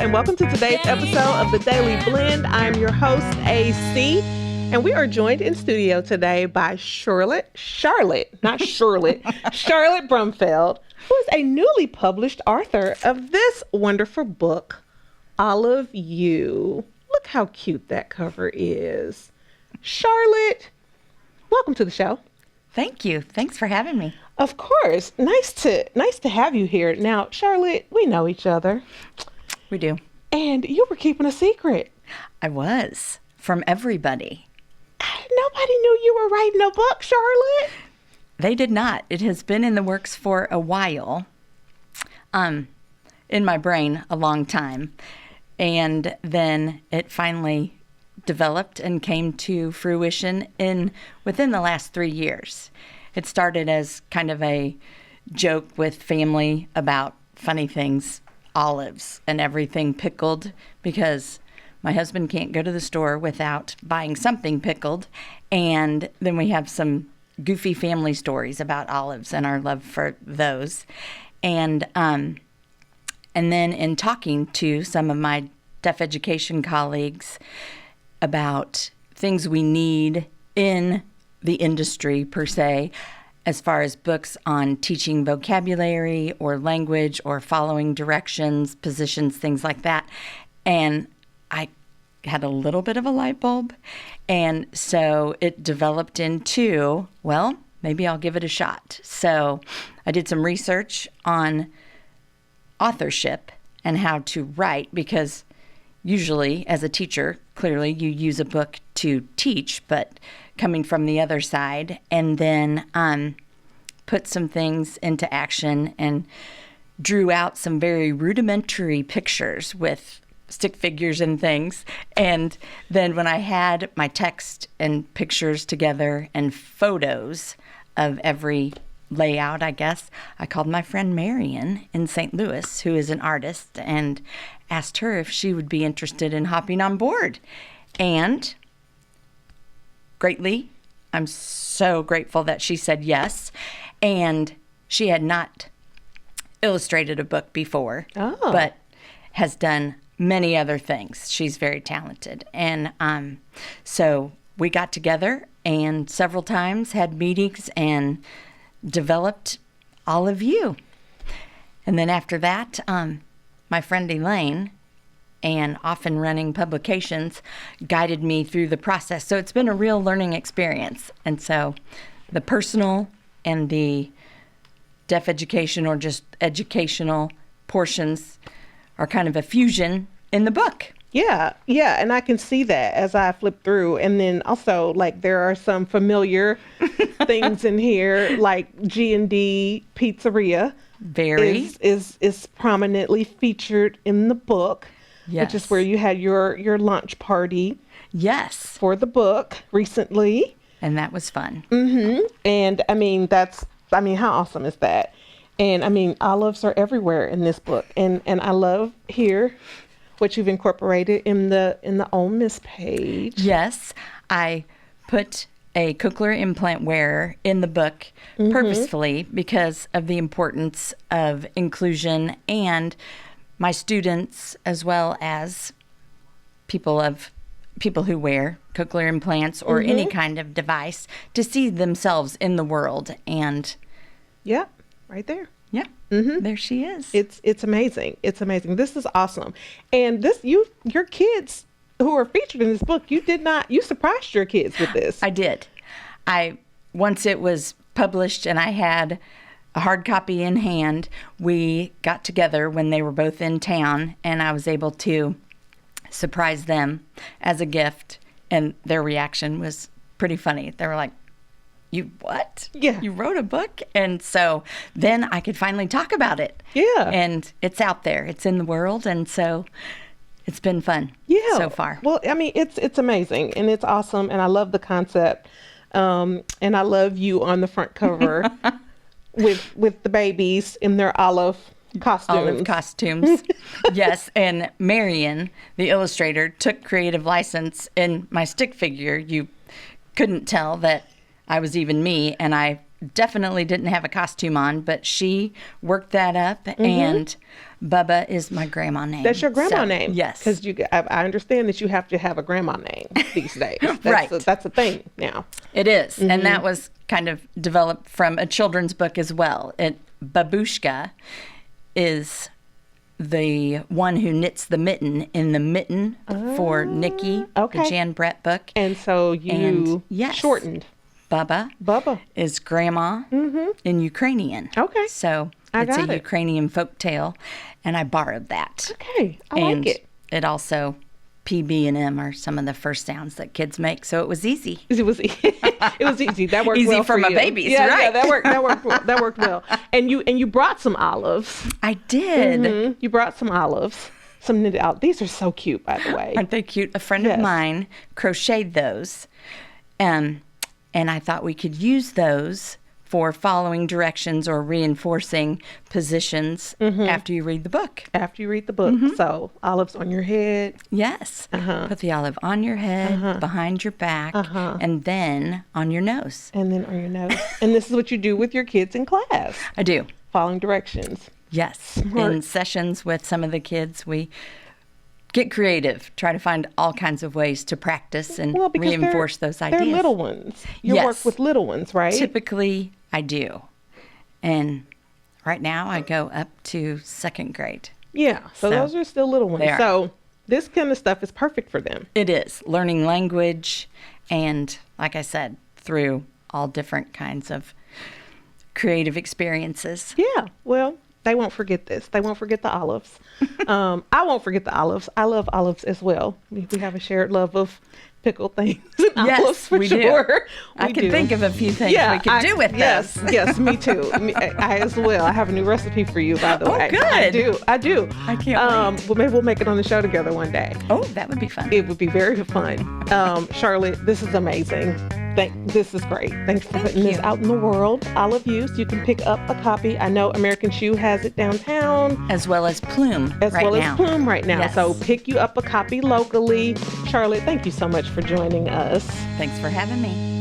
and welcome to today's episode of The Daily Blend. I'm your host, AC, and we are joined in studio today by Charlotte Brumfield, who is a newly published author of this wonderful book, All of You. Look how cute that cover is. Charlotte, welcome to the show. Thank you. Thanks for having me. Of course. Nice to have you here. Now, Charlotte, we know each other. We do. And you were keeping a secret. I was. From everybody. Nobody knew you were writing a book, Charlotte. They did not. It has been in the works for a while. In my brain, a long time. And then it finally developed and came to fruition within the last 3 years. It started as kind of a joke with family about funny things, olives and everything pickled, because my husband can't go to the store without buying something pickled. And then we have some goofy family stories about olives and our love for those. And then in talking to some of my deaf education colleagues about things we need in the industry per se, as far as books on teaching vocabulary or language or following directions, positions, things like that. And I had a little bit of a light bulb. And so it developed into, well, maybe I'll give it a shot. So I did some research on authorship and how to write, because usually as a teacher, clearly you use a book to teach, but coming from the other side, and then put some things into action and drew out some very rudimentary pictures with stick figures and things. And then when I had my text and pictures together and photos of every layout, I guess, I called my friend Marion in St. Louis, who is an artist, and asked her if she would be interested in hopping on board. And greatly, I'm so grateful that she said yes. And she had not illustrated a book before, but has done many other things. She's very talented. And so we got together and several times had meetings and developed All of You. And then after that, my friend Elaine, and often running publications, guided me through the process. So it's been a real learning experience. And so the personal and the deaf education or just educational portions are kind of a fusion in the book. Yeah, and I can see that as I flip through. And then also, like, there are some familiar things in here, like G&D Pizzeria. Very. Is prominently featured in the book. Yes. Which is where you had your lunch party. Yes. For the book recently. And that was fun. Mm-hmm. And how awesome is that? And olives are everywhere in this book. And I love here what you've incorporated in the Ole Miss page. Yes. I put a cochlear implant wearer in the book purposefully because of the importance of inclusion, and my students, as well as people who wear cochlear implants or any kind of device, to see themselves in the world. And yeah, right there. Yeah, there she is. It's amazing. It's amazing. This is awesome. And your kids who are featured in this book, you surprised your kids with this. I did. Once it was published and I had a hard copy in hand, we got together when they were both in town, and I was able to surprise them as a gift, and their reaction was pretty funny. They were like, "You what? Yeah. You wrote a book?" And so then I could finally talk about it. Yeah. And it's out there. It's in the world, and so it's been fun so far. Well, it's amazing, and it's awesome, and I love the concept. And I love you on the front cover with the babies in their olive costumes. Yes. And Marion, the illustrator, took creative license in my stick figure. You couldn't tell that I was even me, and I definitely didn't have a costume on, but she worked that up, and Bubba is my grandma name. That's your grandma name? Yes. Because I understand that you have to have a grandma name these days. Right. That's a thing now. It is. And that was kind of developed from a children's book as well. Babushka is the one who knits the mitten in the mitten for Nikki, the Jan Brett book. And so you shortened. Bubba is grandma in Ukrainian. Okay. So it's a Ukrainian folk tale, and I borrowed that. Okay, I like it. It also, P, B, and M are some of the first sounds that kids make, so it was easy. It was easy. That worked easy well for my you. babies, Yeah, right? that worked well. And you brought some olives. I did. Mm-hmm. You brought some olives. Some knitted out. These are so cute, by the way. Aren't they cute? A friend of mine crocheted those. And I thought we could use those for following directions or reinforcing positions after you read the book. After you read the book. So olives on your head. Yes. Put the olive on your head, behind your back, and then on your nose. And then on your nose. And this is what you do with your kids in class. I do. Following directions. Yes. Smart. In sessions with some of the kids, we get creative, try to find all kinds of ways to practice and reinforce those ideas. They're little ones. You work with little ones, right? Typically, I do. And right now, I go up to second grade. Yeah, so those are still little ones. So this kind of stuff is perfect for them. It is. Learning language and, like I said, through all different kinds of creative experiences. Yeah, well, they won't forget this. They won't forget the olives. I won't forget the olives. I love olives as well. We have a shared love of pickled things and olives for sure. Do. I can think of a few things we could do with this. Yes, me too. I as well. I have a new recipe for you, by the way. Good. I do. I can't wait. Well, maybe we'll make it on the show together one day. Oh, that would be fun. It would be very fun. Charlotte, this is amazing. This is great. Thanks for putting this out in the world. Olive Use. You can pick up a copy. I know American Shoe has it downtown. As well as Plume right now. Yes. So pick you up a copy locally. Charlotte, thank you so much for joining us. Thanks for having me.